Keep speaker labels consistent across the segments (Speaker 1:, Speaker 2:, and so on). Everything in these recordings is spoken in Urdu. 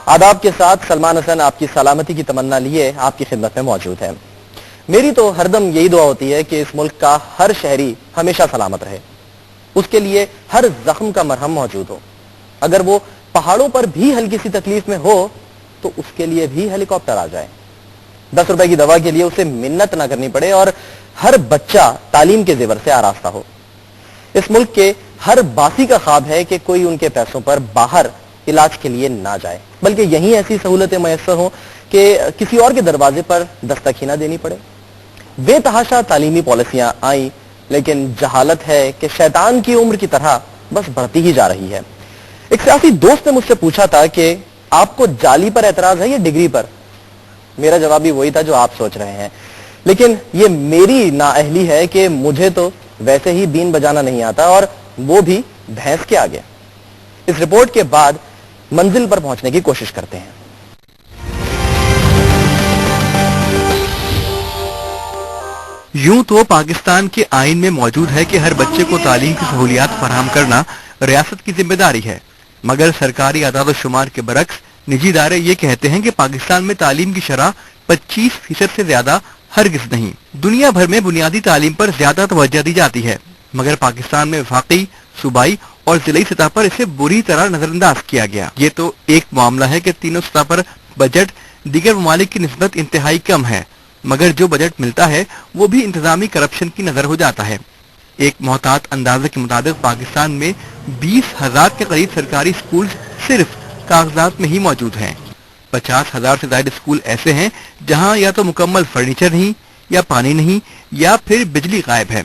Speaker 1: آداب کے ساتھ سلمان حسن آپ کی سلامتی کی تمنا لیے آپ کی خدمت میں موجود ہے۔ میری تو ہر دم یہی دعا ہوتی ہے کہ اس ملک کا ہر شہری ہمیشہ سلامت رہے، اس کے لیے ہر زخم کا مرہم موجود ہو۔ اگر وہ پہاڑوں پر بھی ہلکی سی تکلیف میں ہو تو اس کے لیے بھی ہیلی کاپٹر آ جائے، 10 روپے کی دوا کے لیے اسے منت نہ کرنی پڑے اور ہر بچہ تعلیم کے زیور سے آراستہ ہو۔ اس ملک کے ہر باسی کا خواب ہے کہ کوئی ان کے پیسوں پر باہر علاج کے لیے نہ جائے، بلکہ یہیں ایسی سہولتیں میسر ہوں کہ کسی اور کے دروازے پر دستک ہی نہ دینی پڑے۔ بے تحاشا تعلیمی پالیسیاں آئیں، لیکن جہالت ہے کہ شیطان کی عمر کی طرح بس بڑھتی ہی جا رہی ہے۔ ایک سیاسی دوست نے مجھ سے پوچھا تھا کہ آپ کو جالی پر اعتراض ہے یا ڈگری پر؟ میرا جواب بھی وہی تھا جو آپ سوچ رہے ہیں، لیکن یہ میری نااہلی ہے کہ مجھے تو ویسے ہی بین بجانا نہیں آتا، اور وہ بھی بھینس کے آگے۔ اس رپورٹ کے بعد منزل پر پہنچنے کی کوشش کرتے ہیں۔
Speaker 2: یوں تو پاکستان کے آئین میں موجود ہے کہ ہر بچے کو تعلیم کی سہولیات فراہم کرنا ریاست کی ذمہ داری ہے، مگر سرکاری اعداد و شمار کے برعکس نجی ادارے یہ کہتے ہیں کہ پاکستان میں تعلیم کی شرح 25% سے زیادہ ہرگز نہیں۔ دنیا بھر میں بنیادی تعلیم پر زیادہ توجہ دی جاتی ہے، مگر پاکستان میں وفاقی، صوبائی اور ضلعی سطح پر اسے بری طرح نظر انداز کیا گیا۔ یہ تو ایک معاملہ ہے کہ تینوں سطح پر بجٹ دیگر ممالک کی نسبت انتہائی کم ہے، مگر جو بجٹ ملتا ہے وہ بھی انتظامی کرپشن کی نظر ہو جاتا ہے۔ ایک محتاط اندازے کے مطابق پاکستان میں 20,000 کے قریب سرکاری اسکول صرف کاغذات میں ہی موجود ہیں۔ 50,000 سے زائد اسکول ایسے ہیں جہاں یا تو مکمل فرنیچر نہیں، یا پانی نہیں، یا پھر بجلی غائب ہے۔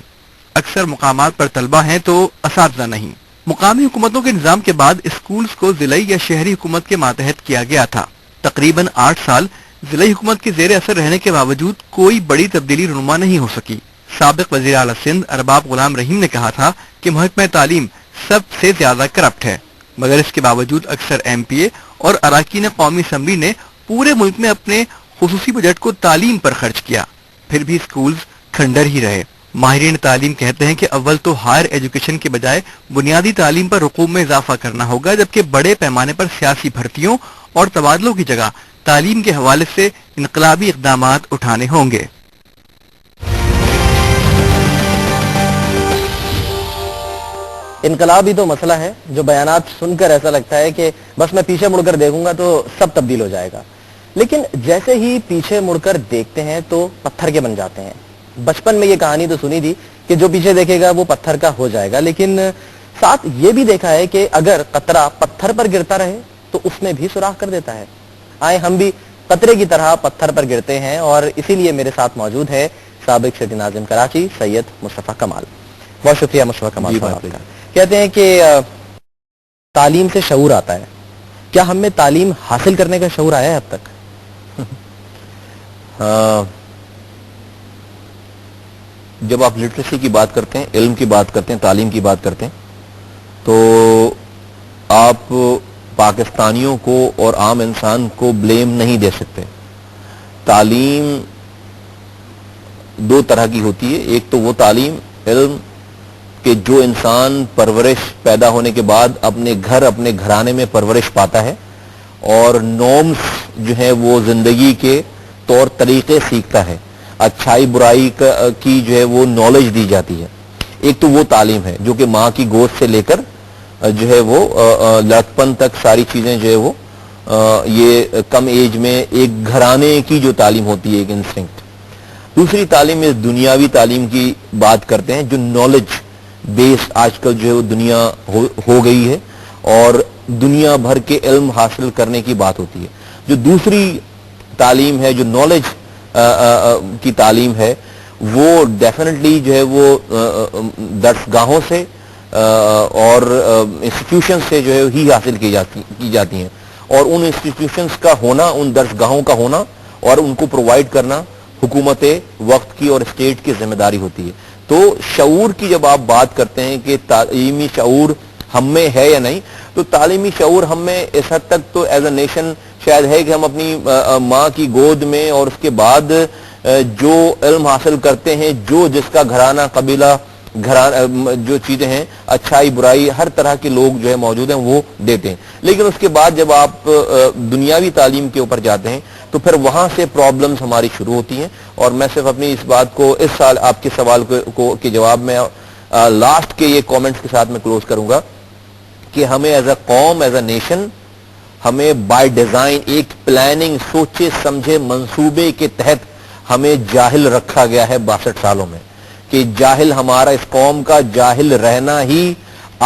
Speaker 2: اکثر مقامات پر طلبہ ہیں تو اساتذہ نہیں۔ مقامی حکومتوں کے نظام کے بعد اسکولز کو ضلعی یا شہری حکومت کے ماتحت کیا گیا تھا۔ تقریباً 8 سال ضلعی حکومت کے زیر اثر رہنے کے باوجود کوئی بڑی تبدیلی رونما نہیں ہو سکی۔ سابق وزیر اعلیٰ سندھ ارباب غلام رحیم نے کہا تھا کہ محکمہ تعلیم سب سے زیادہ کرپٹ ہے، مگر اس کے باوجود اکثر ایم پی اے اور اراکین قومی اسمبلی نے پورے ملک میں اپنے خصوصی بجٹ کو تعلیم پر خرچ کیا، پھر بھی اسکولز کھنڈر ہی رہے۔ ماہرین تعلیم کہتے ہیں کہ اول تو ہائر ایجوکیشن کے بجائے بنیادی تعلیم پر رقوم میں اضافہ کرنا ہوگا، جبکہ بڑے پیمانے پر سیاسی بھرتیوں اور تبادلوں کی جگہ تعلیم کے حوالے سے انقلابی اقدامات اٹھانے ہوں گے۔
Speaker 1: انقلاب ہی تو مسئلہ ہے، جو بیانات سن کر ایسا لگتا ہے کہ بس میں پیچھے مڑ کر دیکھوں گا تو سب تبدیل ہو جائے گا، لیکن جیسے ہی پیچھے مڑ کر دیکھتے ہیں تو پتھر کے بن جاتے ہیں۔ بچپن میں یہ کہانی تو سنی تھی کہ جو پیچھے دیکھے گا وہ پتھر کا ہو جائے گا، لیکن ساتھ یہ بھی دیکھا ہے کہ اگر قطرہ پتھر پر گرتا رہے تو اس میں بھی سوراخ کر دیتا ہے۔ آئے ہم بھی قطرے کی طرح پتھر پر گرتے ہیں، اور اسی لیے میرے ساتھ موجود ہے سابق سٹی ناظم کراچی سید مصطفیٰ کمال۔ بہت شکریہ مصطفیٰ کمال صاحب کا۔ کہتے ہیں کہ تعلیم سے شعور آتا ہے، کیا ہم میں تعلیم حاصل کرنے کا شعور آیا ہے اب تک؟
Speaker 3: جب آپ لٹریسی کی بات کرتے ہیں، علم کی بات کرتے ہیں، تعلیم کی بات کرتے ہیں، تو آپ پاکستانیوں کو اور عام انسان کو بلیم نہیں دے سکتے۔ تعلیم دو طرح کی ہوتی ہے، ایک تو وہ تعلیم علم کہ جو انسان پرورش پیدا ہونے کے بعد اپنے گھر اپنے گھرانے میں پرورش پاتا ہے اور نارمز جو ہیں وہ زندگی کے طور طریقے سیکھتا ہے، اچھائی برائی کی جو ہے وہ نالج دی جاتی ہے۔ ایک تو وہ تعلیم ہے جو کہ ماں کی گود سے لے کر جو ہے وہ لڑکپن تک ساری چیزیں جو ہے وہ یہ کم ایج میں ایک گھرانے کی جو تعلیم ہوتی ہے، ایک انسٹنکٹ۔ دوسری تعلیم اس دنیاوی تعلیم کی بات کرتے ہیں جو نالج بیس آج کل جو ہے وہ دنیا ہو گئی ہے، اور دنیا بھر کے علم حاصل کرنے کی بات ہوتی ہے۔ جو دوسری تعلیم ہے جو نالج کی تعلیم ہے، وہ ڈیفینیٹلی جو ہے وہ درسگاہوں سے اور انسٹیٹیوشن سے جو ہے ہی حاصل کی جاتی ہیں، اور ان انسٹیٹیوشنز کا ہونا، ان درسگاہوں کا ہونا اور ان کو پرووائڈ کرنا حکومت وقت کی اور اسٹیٹ کی ذمہ داری ہوتی ہے۔ تو شعور کی جب آپ بات کرتے ہیں کہ تعلیمی شعور ہم میں ہے یا نہیں، تو تعلیمی شعور ہم میں اس حد تک تو ایز اے نیشن شاید ہے کہ ہم اپنی ماں کی گود میں اور اس کے بعد جو علم حاصل کرتے ہیں، جو جس کا گھرانہ قبیلہ جو چیزیں ہیں اچھائی برائی ہر طرح کے لوگ جو ہے موجود ہیں وہ دیتے ہیں. لیکن اس کے بعد جب آپ دنیاوی تعلیم کے اوپر جاتے ہیں تو پھر وہاں سے پرابلمز ہماری شروع ہوتی ہیں. اور میں صرف اپنی اس بات کو اس سال آپ کے سوال کے جواب میں لاسٹ کے یہ کومنٹس کے ساتھ میں کلوز کروں گا کہ ہمیں ایز اے قوم ایز اے نیشن ہمیں بائی ڈیزائن ایک پلاننگ سوچے سمجھے منصوبے کے تحت ہمیں جاہل رکھا گیا ہے 62 سالوں میں کہ جاہل ہمارا اس قوم کا جاہل رہنا ہی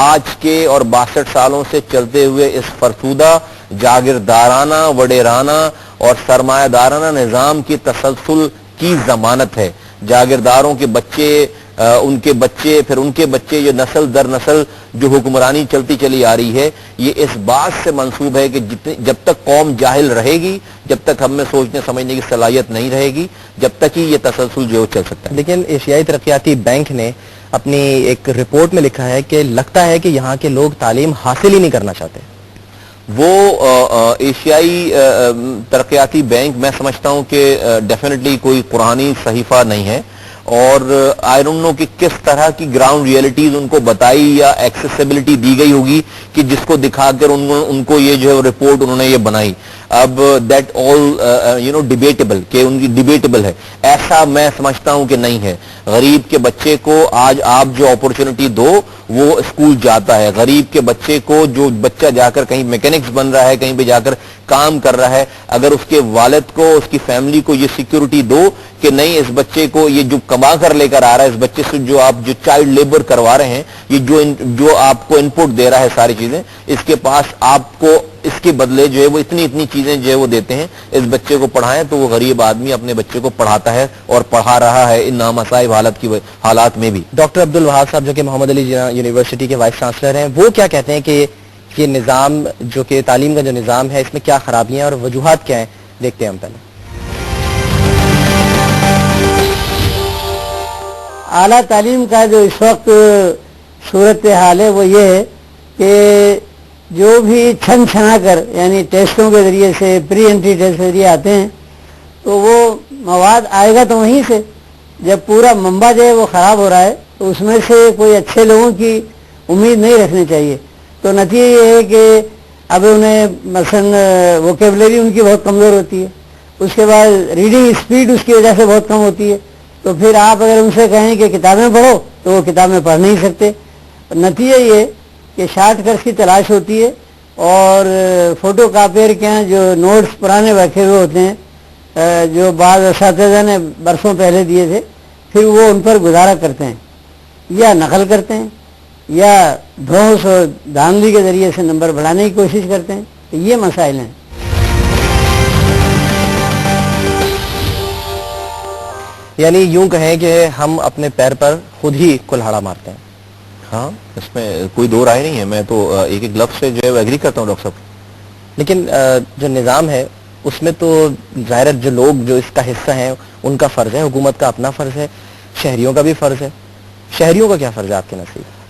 Speaker 3: آج کے اور 62 سالوں سے چلتے ہوئے اس فرسودہ جاگیردارانہ وڈیرانہ اور سرمایہ دارانہ نظام کی تسلسل کی ضمانت ہے. جاگیرداروں کے بچے ان کے بچے پھر ان کے بچے یہ نسل در نسل جو حکمرانی چلتی چلی آ رہی ہے یہ اس بات سے منسوب ہے کہ جب تک قوم جاہل رہے گی جب تک ہم میں سوچنے سمجھنے کی صلاحیت نہیں رہے گی جب تک ہی یہ تسلسل جو چل سکتا ہے.
Speaker 1: لیکن ایشیائی ترقیاتی بینک نے اپنی ایک رپورٹ میں لکھا ہے کہ لگتا ہے کہ یہاں کے لوگ تعلیم حاصل ہی نہیں کرنا چاہتے.
Speaker 3: وہ ایشیائی ترقیاتی بینک میں سمجھتا ہوں کہ ڈیفینیٹلی کوئی قرآنی صحیفہ نہیں ہے اور آئی ڈونٹ نو کہ کس طرح کی گراؤنڈ ریئلٹیز ان کو بتائی یا ایکسیسیبلٹی دی گئی ہوگی کہ جس کو دکھا کر ان کو یہ جو ہے رپورٹ انہوں نے یہ بنائی. اب دیٹ آل ڈیبیٹیبل کہ ان کی ڈیبیٹیبل ہے ایسا میں سمجھتا ہوں کہ نہیں ہے. غریب کے بچے کو آج آپ جو اپورچونٹی دو وہ اسکول جاتا ہے. غریب کے بچے کو جو بچہ جا کر کہیں میکینکس بن رہا ہے کہیں پہ جا کر کام کر رہا ہے اگر اس کے والد کو اس کی فیملی کو یہ سیکیورٹی دو کہ نہیں اس بچے کو یہ جو کما کر لے کر آ رہا ہے اس بچے سے جو آپ جو چائلڈ لیبر کروا رہے ہیں یہ جو آپ کو انپٹ دے رہا ہے ساری چیزیں اس کے پاس آپ کو اس کے بدلے جو ہے وہ اتنی چیزیں جو ہے وہ دیتے ہیں اس بچے کو پڑھائیں تو وہ غریب آدمی اپنے بچے کو پڑھاتا ہے اور پڑھا رہا ہے ان نامسائب حالات میں بھی.
Speaker 1: ڈاکٹر عبد الوہاب صاحب جو کہ محمد علی جناح یونیورسٹی کے وائس چانسلر ہیں وہ کیا کہتے ہیں کہ یہ نظام جو کہ تعلیم کا جو نظام ہے اس میں کیا خرابیاں ہیں اور وجوہات کیا ہیں دیکھتے ہیں ہم. پہلے
Speaker 4: اعلیٰ تعلیم کا جو اس وقت صورتحال ہے وہ یہ ہے کہ جو بھی چھن چھنا کر یعنی ٹیسٹوں کے ذریعے سے پری انٹری ٹیسٹ کے ذریعے آتے ہیں تو وہ مواد آئے گا تو وہیں سے جب پورا منبع جو ہے وہ خراب ہو رہا ہے تو اس میں سے کوئی اچھے لوگوں کی امید نہیں رکھنی چاہیے. تو نتیجہ یہ ہے کہ اب انہیں مثلا ووکیبلری ان کی بہت کمزور ہوتی ہے اس کے بعد ریڈنگ اسپیڈ اس کی وجہ سے بہت کم ہوتی ہے تو پھر آپ اگر ان سے کہیں کہ کتابیں پڑھو تو وہ کتابیں پڑھ نہیں سکتے. نتیجہ یہ کہ شارٹ کٹس کی تلاش ہوتی ہے اور فوٹو کاپیئر کے یہاں جو نوٹس پرانے رکھے ہوئے ہوتے ہیں جو بعض اساتذہ نے برسوں پہلے دیے تھے پھر وہ ان پر گزارا کرتے ہیں یا نقل کرتے ہیں یا دھوس اور دھاندلی کے ذریعے سے نمبر بڑھانے کی کوشش کرتے ہیں. تو یہ مسائل ہیں.
Speaker 1: یعنی یوں کہیں کہ ہم اپنے پیر پر خود ہی کلہاڑا مارتے ہیں.
Speaker 3: ہاں اس میں کوئی دو رائے نہیں ہے. میں تو ایک لفظ سے جو ہے ایگری کرتا ہوں ڈاکٹر صاحب.
Speaker 1: لیکن جو نظام ہے اس میں تو ظاہر جو لوگ جو اس کا حصہ ہیں ان کا فرض ہے حکومت کا اپنا فرض ہے شہریوں کا بھی فرض ہے. شہریوں کا کیا فرض ہے آپ کے نزدیک؟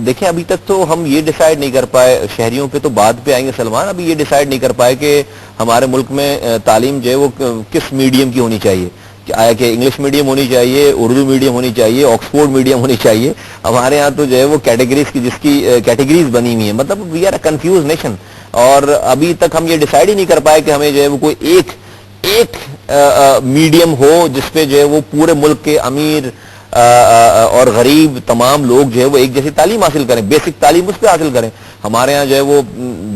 Speaker 3: دیکھیں ابھی تک تو ہم یہ ڈیسائیڈ نہیں کر پائے شہریوں پہ تو بعد پہ آئیں گے سلمان. ابھی یہ ڈیسائیڈ نہیں کر پائے کہ ہمارے ملک میں تعلیم جو ہے وہ کس میڈیم کی ہونی چاہیے. آیا کہ انگلش میڈیم ہونی چاہیے اردو میڈیم ہونی چاہیے آکسفورڈ میڈیم ہونی چاہیے. ہمارے ہاں تو جو ہے وہ کیٹیگریز کی جس کی کیٹیگریز بنی ہوئی ہیں مطلب we are a confuse nation. اور ابھی تک ہم یہ ڈیسائیڈ ہی نہیں کر پائے کہ ہمیں جو ہے وہ کوئی ایک میڈیم ہو جس پہ جو ہے وہ پورے ملک کے امیر اور غریب تمام لوگ جو ہے وہ ایک جیسی تعلیم حاصل کریں بیسک تعلیم اس پہ حاصل کریں. ہمارے ہاں جو ہے وہ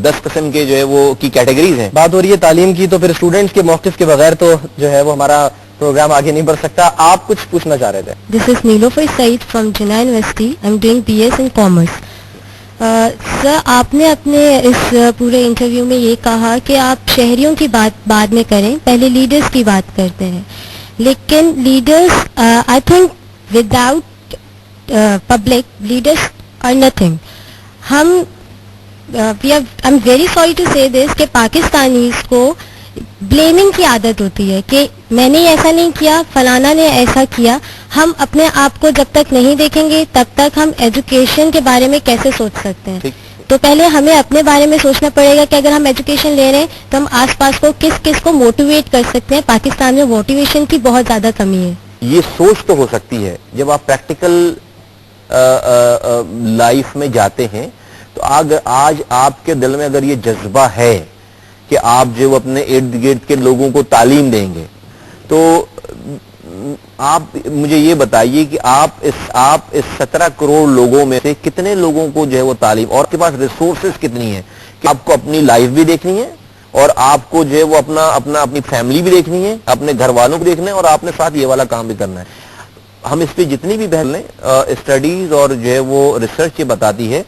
Speaker 3: 10 قسم کے جو ہے وہ کی کیٹیگریز ہیں.
Speaker 1: بات ہو رہی ہے تعلیم کی تو پھر اسٹوڈنٹس کے موقف کے بغیر تو جو ہے وہ ہمارا پروگرام آگے نہیں بڑھ سکتا. آپ کچھ پوچھنا چاہ رہے تھے.
Speaker 5: This is Nilofer Saeed from Jinnah University. I'm doing BS in Commerce. سر آپ نے اپنے اس پورے انٹرویو میں یہ کہا کہ آپ شہریوں کی بات بعد میں کریں پہلے لیڈرز کی بات کرتے ہیں. لیکن leaders I think without public leaders are nothing. ہم I am very sorry to say this کہ پاکستانیز کو بلیمنگ کی عادت ہوتی ہے کہ میں نے ایسا نہیں کیا فلانا نے ایسا کیا. ہم اپنے آپ کو جب تک نہیں دیکھیں گے تب تک ہم ایجوکیشن کے بارے میں کیسے سوچ سکتے ہیں. تو پہلے ہمیں اپنے بارے میں سوچنا پڑے گا کہ اگر ہم ایجوکیشن لے رہے ہیں تو ہم آس پاس کو کس کو موٹیویٹ کر سکتے ہیں. پاکستان میں موٹیویشن کی بہت زیادہ کمی ہے.
Speaker 3: یہ سوچ تو ہو سکتی ہے جب آپ پریکٹیکل لائف میں جاتے ہیں تو آج آپ کے دل میں اگر یہ جذبہ ہے کہ آپ جو اپنے ارد گرد کے لوگوں کو تعلیم دیں گے تو آپ مجھے یہ بتائیے کہ آپ اس 17 کروڑ لوگوں میں سے کتنے لوگوں کو جو ہے وہ تعلیم اور آپ کے پاس ریسورسز کتنی ہیں کہ آپ کو اپنی لائف بھی دیکھنی ہے اور آپ کو جو ہے وہ اپنی فیملی بھی دیکھنی ہے, اپنے گھر والوں کو دیکھنا ہے اور آپ نے ساتھ یہ والا کام بھی کرنا ہے. ہم اس پہ جتنی بھی بحث لیں اسٹڈیز اور جو ہے وہ ریسرچ یہ بتاتی ہے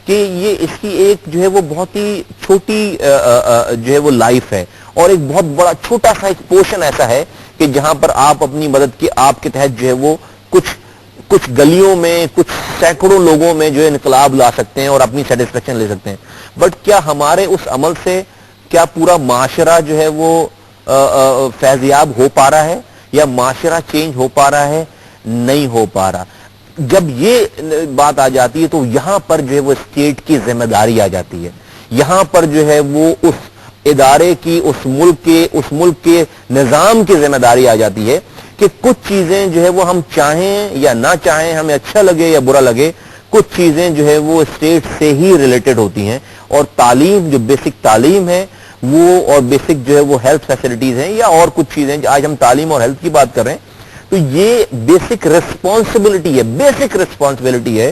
Speaker 3: کہ یہ اس کی ایک جو ہے وہ بہت ہی چھوٹی جو ہے وہ لائف ہے اور ایک بہت بڑا چھوٹا سا ایک پورشن ایسا ہے کہ جہاں پر آپ اپنی مدد کی آپ کے تحت جو ہے وہ کچھ گلیوں میں کچھ سینکڑوں لوگوں میں جو ہے انقلاب لا سکتے ہیں اور اپنی سیٹسفیکشن لے سکتے ہیں. بٹ کیا ہمارے اس عمل سے کیا پورا معاشرہ جو ہے وہ فیضیاب ہو پا رہا ہے یا معاشرہ چینج ہو پا رہا ہے؟ نہیں ہو پا رہا. جب یہ بات آ جاتی ہے تو یہاں پر جو ہے وہ اسٹیٹ کی ذمہ داری آ جاتی ہے, یہاں پر جو ہے وہ اس ادارے کی اس ملک کے نظام کی ذمہ داری آ جاتی ہے کہ کچھ چیزیں جو ہے وہ ہم چاہیں یا نہ چاہیں, ہمیں اچھا لگے یا برا لگے, کچھ چیزیں جو ہے وہ اسٹیٹ سے ہی ریلیٹڈ ہوتی ہیں. اور تعلیم جو بیسک تعلیم ہے وہ اور بیسک جو ہے وہ ہیلتھ فیسلٹیز ہیں یا اور کچھ چیزیں, آج ہم تعلیم اور ہیلتھ کی بات کر رہے ہیں تو یہ بیسک ریسپانسبلٹی ہے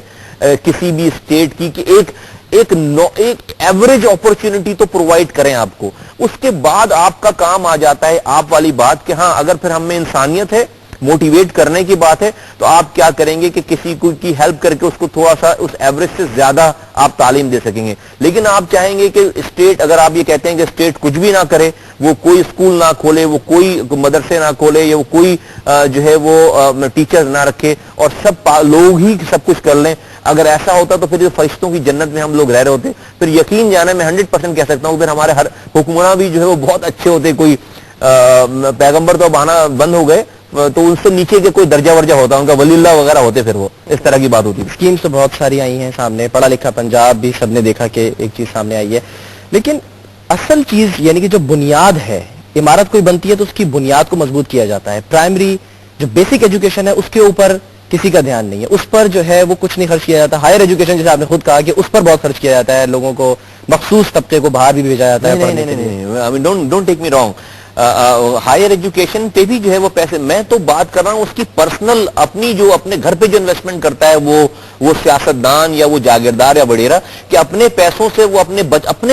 Speaker 3: کسی بھی اسٹیٹ کی کہ ایک ایوریج اپرچونٹی تو پرووائڈ کریں آپ کو. اس کے بعد آپ کا کام آ جاتا ہے آپ والی بات کہ ہاں اگر پھر ہم میں انسانیت ہے, موٹیویٹ کرنے کی بات ہے تو آپ کیا کریں گے کہ کسی کو کی ہیلپ کر کے اس کو تھوڑا سا اس ایوریج سے زیادہ آپ تعلیم دے سکیں گے. لیکن آپ چاہیں گے کہ اسٹیٹ, اگر آپ یہ کہتے ہیں کہ اسٹیٹ کچھ بھی نہ کرے, وہ کوئی اسکول نہ کھولے, وہ کوئی مدرسے نہ کھولے یا وہ کوئی جو ہے وہ ٹیچرز نہ رکھے اور سب لوگ ہی سب کچھ کر لیں, اگر ایسا ہوتا تو پھر فرشتوں کی جنت میں ہم لوگ رہ رہے ہوتے. پھر یقین جانا میں 100% کہہ سکتا ہوں پھر ہمارے ہر حکمراں بھی جو ہے وہ بہت اچھے ہوتے, کوئی پیغمبر تو اب آنا بند ہو گئے تو ان سے نیچے کے کوئی درجہ ورجہ ہوتا, ان کا ولی اللہ وغیرہ ہوتے, پھر وہ اس طرح کی بات ہوتی.
Speaker 1: اسکیمز تو بہت ساری آئی ہیں سامنے, پڑھا لکھا پنجاب بھی سب نے دیکھا کہ ایک چیز سامنے آئی ہے, لیکن اصل چیز یعنی کہ جو بنیاد ہے, عمارت کوئی بنتی ہے تو اس کی بنیاد کو مضبوط کیا جاتا ہے. پرائمری جو بیسک ایجوکیشن ہے اس کے اوپر کسی کا دھیان نہیں ہے, اس پر جو ہے وہ کچھ نہیں خرچ کیا جاتا. ہائر ایجوکیشن جیسے آپ نے خود کہا کہ اس پر بہت خرچ کیا جاتا ہے, لوگوں کو مخصوص طبقے کو باہر بھی بھیجا جاتا ہے.
Speaker 3: Don't take me wrong, higher education پہ بھی جو ہے وہ پیسے, میں تو بات کر رہا ہوں اس کی پرسنل اپنی جو اپنے گھر پہ جو انویسٹمنٹ کرتا ہے وہ سیاستدان یا وہ جاگیردار یا وڈیرا, کہ اپنے پیسوں سے وہ اپنے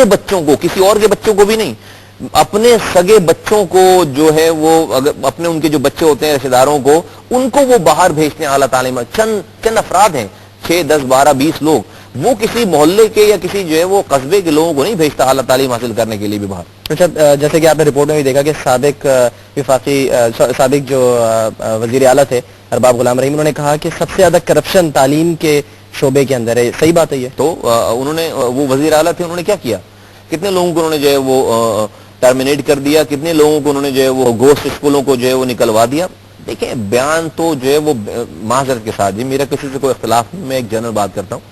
Speaker 3: بچوں کو, کسی اور کے بچوں کو بھی نہیں, اپنے سگے بچوں کو جو ہے وہ اپنے ان کے جو بچے ہوتے ہیں رشتہ داروں کو, ان کو وہ باہر بھیجتے ہیں اعلیٰ تعلیم. چند افراد ہیں, 6, 10, 12, 20 لوگ, وہ کسی محلے کے یا کسی جو ہے وہ قصبے کے لوگوں کو نہیں بھیجتا اعلیٰ تعلیم حاصل کرنے کے لیے بھی باہر.
Speaker 1: اچھا, جیسے کہ آپ نے رپورٹ میں بھی دیکھا کہ سابق جو وزیر اعلیٰ تھے ارباب غلام رحیم, انہوں نے کہا کہ سب سے زیادہ کرپشن تعلیم کے شعبے کے اندر ہے. صحیح بات ہے یہ؟
Speaker 3: تو انہوں نے, وہ وزیر اعلیٰ تھے, انہوں نے کیا کیا, کتنے لوگوں کو انہوں نے جو ہے وہ ٹرمینیٹ کر دیا, کتنے لوگوں کو انہوں نے جو ہے وہ گوشت اسکولوں کو جو ہے وہ نکلوا دیا. دیکھیں بیان تو جو ہے وہ معذرت کے ساتھ, جی میرا کسی سے کوئی اختلاف نہیں, میں ایک جنرل بات کرتا ہوں,